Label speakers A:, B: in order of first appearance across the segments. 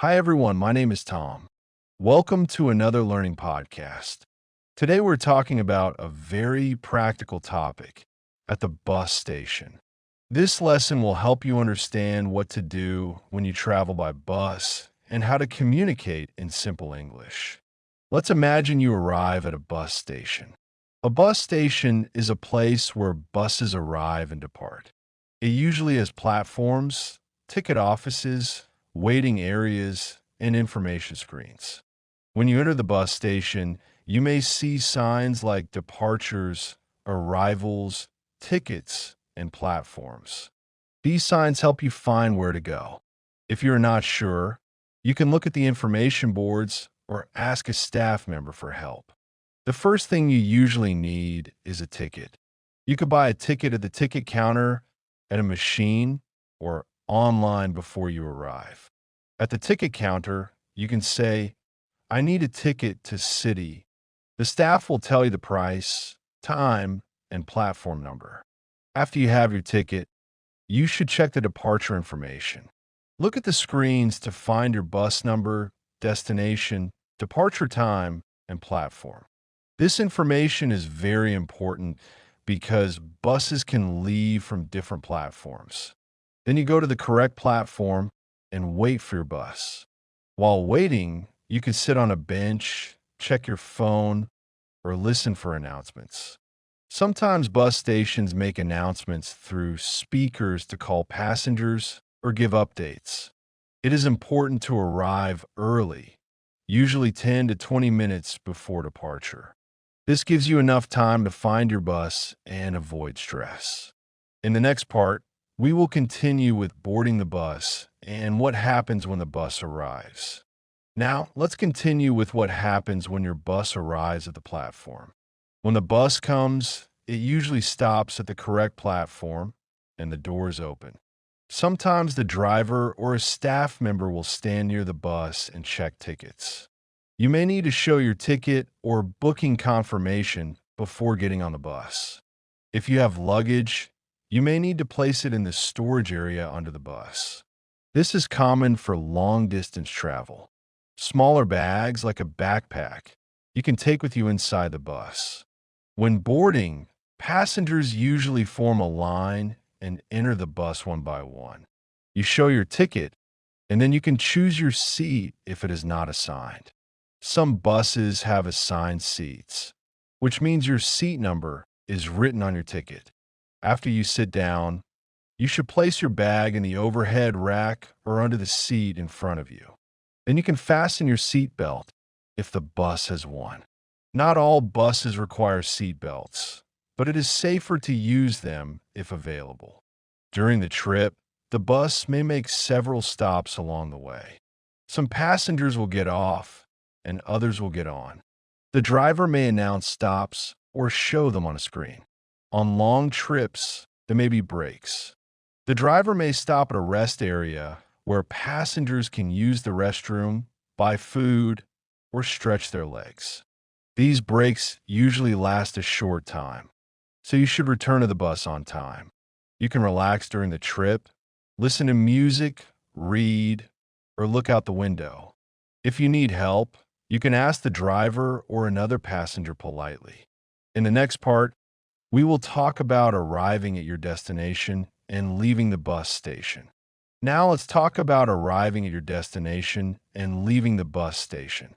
A: Hi, everyone. My name is Tom. Welcome to another learning podcast. Today, we're talking about a very practical topic at the bus station. This lesson will help you understand what to do when you travel by bus and how to communicate in simple English. Let's imagine you arrive at a bus station. A bus station is a place where buses arrive and depart. It usually has platforms, ticket offices, waiting areas, and information screens. When you enter the bus station, you may see signs like departures, arrivals, tickets, and platforms. These signs help you find where to go. If you're not sure, you can look at the information boards or ask a staff member for help. The first thing you usually need is a ticket. You could buy a ticket at the ticket counter, at a machine, or online before you arrive. At the ticket counter, you can say, "I need a ticket to City." The staff will tell you the price, time, and platform number. After you have your ticket, you should check the departure information. Look at the screens to find your bus number, destination, departure time, and platform. This information is very important because buses can leave from different platforms. Then you go to the correct platform and wait for your bus. While waiting, you can sit on a bench, check your phone, or listen for announcements. Sometimes bus stations make announcements through speakers to call passengers or give updates. It is important to arrive early, usually 10 to 20 minutes before departure. This gives you enough time to find your bus and avoid stress. In the next part, we will continue with boarding the bus and what happens when the bus arrives. Now, let's continue with what happens when your bus arrives at the platform. When the bus comes, it usually stops at the correct platform and the doors open. Sometimes the driver or a staff member will stand near the bus and check tickets. You may need to show your ticket or booking confirmation before getting on the bus. If you have luggage, you may need to place it in the storage area under the bus. This is common for long-distance travel. Smaller bags, like a backpack, you can take with you inside the bus. When boarding, passengers usually form a line and enter the bus one by one. You show your ticket, and then you can choose your seat if it is not assigned. Some buses have assigned seats, which means your seat number is written on your ticket. After you sit down, you should place your bag in the overhead rack or under the seat in front of you. Then you can fasten your seat belt if the bus has one. Not all buses require seat belts, but it is safer to use them if available. During the trip, the bus may make several stops along the way. Some passengers will get off and others will get on. The driver may announce stops or show them on a screen. On long trips, there may be breaks. The driver may stop at a rest area where passengers can use the restroom, buy food, or stretch their legs. These breaks usually last a short time, so you should return to the bus on time. You can relax during the trip, listen to music, read, or look out the window. If you need help, you can ask the driver or another passenger politely. In the next part, we will talk about arriving at your destination and leaving the bus station. Now let's talk about arriving at your destination and leaving the bus station.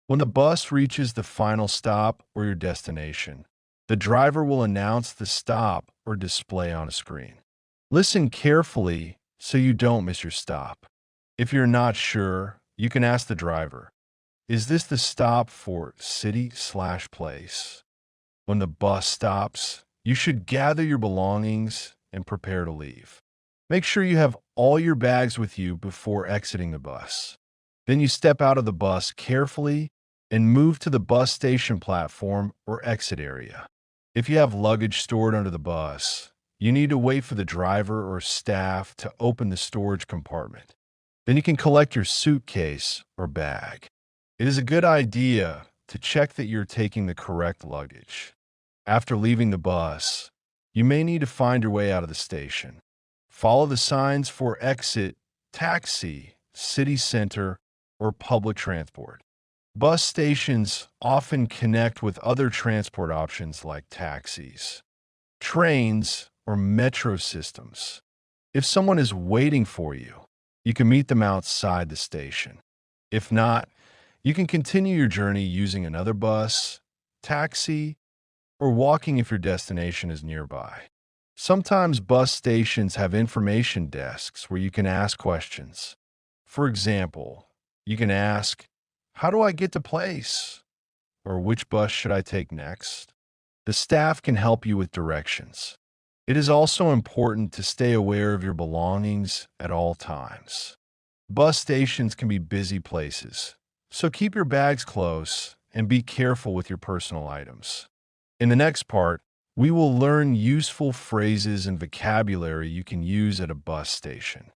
A: When the bus reaches the final stop or your destination, the driver will announce the stop or display on a screen. Listen carefully so you don't miss your stop. If you're not sure, you can ask the driver, "Is this the stop for city/place?" When the bus stops, you should gather your belongings and prepare to leave. Make sure you have all your bags with you before exiting the bus. Then you step out of the bus carefully and move to the bus station platform or exit area. If you have luggage stored under the bus, you need to wait for the driver or staff to open the storage compartment. Then you can collect your suitcase or bag. It is a good idea to check that you're taking the correct luggage. After leaving the bus, you may need to find your way out of the station. Follow the signs for exit, taxi, city center, or public transport. Bus stations often connect with other transport options like taxis, trains, or metro systems. If someone is waiting for you, you can meet them outside the station. If not, you can continue your journey using another bus, taxi, or walking if your destination is nearby. Sometimes bus stations have information desks where you can ask questions. For example, you can ask, "How do I get to place?" or "Which bus should I take next?" The staff can help you with directions. It is also important to stay aware of your belongings at all times. Bus stations can be busy places, so keep your bags close and be careful with your personal items. In the next part, we will learn useful phrases and vocabulary you can use at a bus station.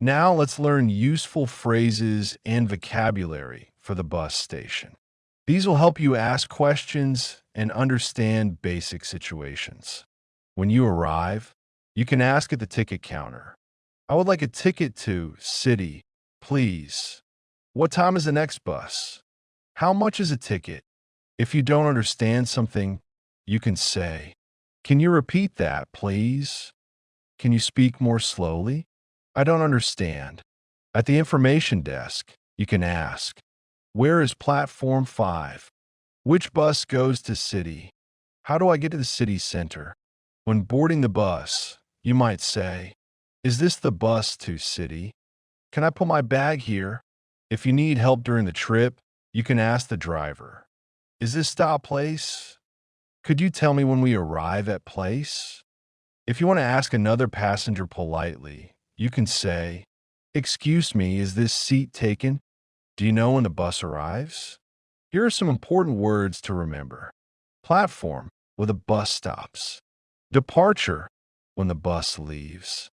A: Now let's learn useful phrases and vocabulary for the bus station. These will help you ask questions and understand basic situations. When you arrive, you can ask at the ticket counter, "I would like a ticket to City, please. What time is the next bus? How much is a ticket?" If you don't understand something, you can say, "Can you repeat that, please? Can you speak more slowly? I don't understand." At the information desk, you can ask, "Where is platform 5? Which bus goes to City? How do I get to the city center?" When boarding the bus, you might say, "Is this the bus to City? Can I put my bag here?" If you need help during the trip, you can ask the driver, "Is this stop place? Could you tell me when we arrive at place?" If you want to ask another passenger politely, you can say, "Excuse me, is this seat taken? Do you know when the bus arrives?" Here are some important words to remember. Platform, where the bus stops. Departure, when the bus leaves.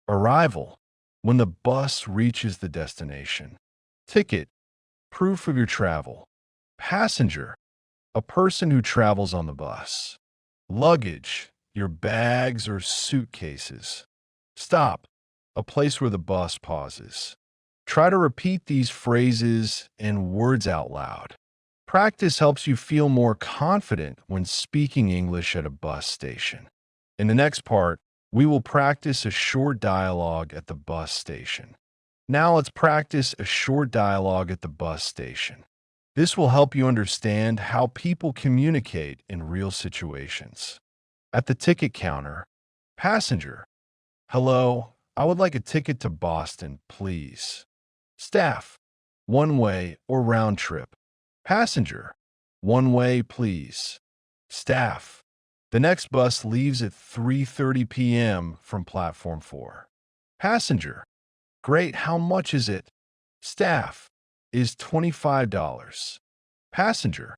A: Arrival, when the bus reaches the destination. Ticket, proof of your travel. Passenger, a person who travels on the bus. Luggage, your bags or suitcases. Stop, a place where the bus pauses. Try to repeat these phrases and words out loud. Practice helps you feel more confident when speaking English at a bus station. In the next part, we will practice a short dialogue at the bus station. Now let's practice a short dialogue at the bus station. This will help you understand how people communicate in real situations. At the ticket counter, passenger, "Hello, I would like a ticket to Boston, please." Staff, "One way or round trip?" Passenger, "One way, please." Staff, "The next bus leaves at 3:30 p.m. from platform 4. Passenger, "Great, how much is it?" Staff, "Is $25. Passenger,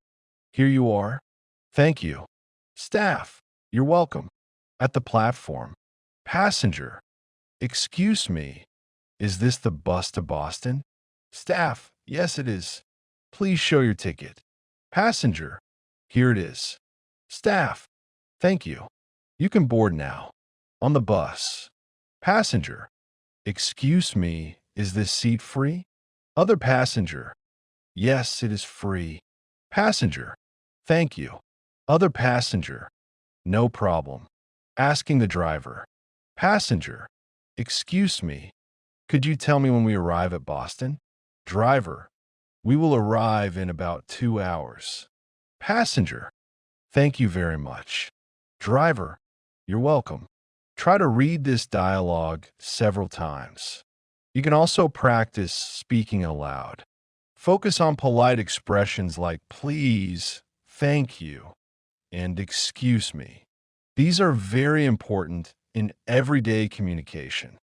A: "Here you are. Thank you." Staff, "You're welcome." At the platform, passenger, "Excuse me, is this the bus to Boston?" Staff, "Yes, it is. Please show your ticket." Passenger, "Here it is." Staff, "Thank you. You can board now." On the bus, passenger, "Excuse me, is this seat free?" Other passenger, "Yes, it is free." Passenger, "Thank you." Other passenger, "No problem." Asking the driver, passenger, "Excuse me, could you tell me when we arrive at Boston?" Driver, "We will arrive in about 2 hours." Passenger, "Thank you very much." Driver, "You're welcome." Try to read this dialogue several times. You can also practice speaking aloud. Focus on polite expressions like please, thank you, and excuse me. These are very important in everyday communication.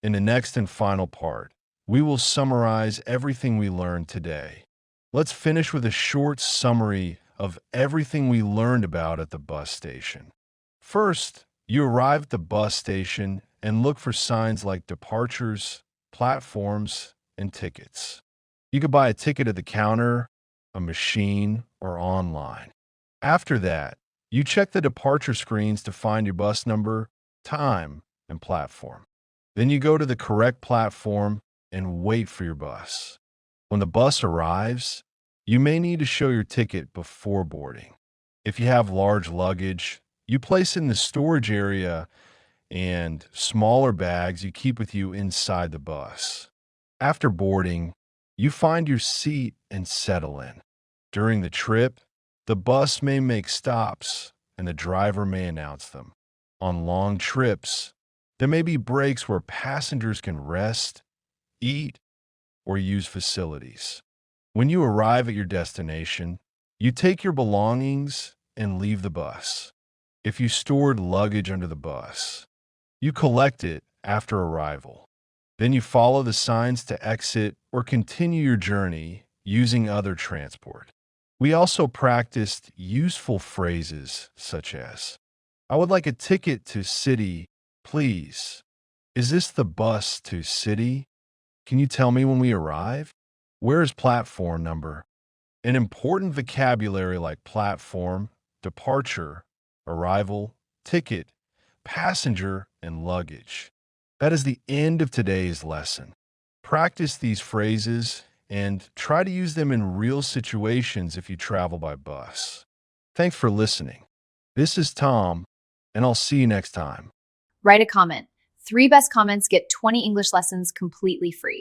A: In the next and final part, we will summarize everything we learned today. Let's finish with a short summary of everything we learned about at the bus station. First, you arrive at the bus station and look for signs like departures, platforms, and tickets. You could buy a ticket at the counter, a machine, or online. After that, you check the departure screens to find your bus number, time, and platform. Then you go to the correct platform and wait for your bus. When the bus arrives, you may need to show your ticket before boarding. If you have large luggage, you place it in the storage area, and smaller bags you keep with you inside the bus. After boarding, you find your seat and settle in. During the trip, the bus may make stops and the driver may announce them. On long trips, there may be breaks where passengers can rest, eat, or use facilities. When you arrive at your destination, you take your belongings and leave the bus. If you stored luggage under the bus, you collect it after arrival. Then you follow the signs to exit or continue your journey using other transport. We also practiced useful phrases such as, "I would like a ticket to city, please." "Is this the bus to city? Can you tell me when we arrive?" "Where is platform number?" An important vocabulary like platform, departure, arrival, ticket, passenger, and luggage. That is the end of today's lesson. Practice these phrases and try to use them in real situations if you travel by bus. Thanks for listening. This is Tom, and I'll see you next time.
B: Write a comment. 3 best comments get 20 English lessons completely free.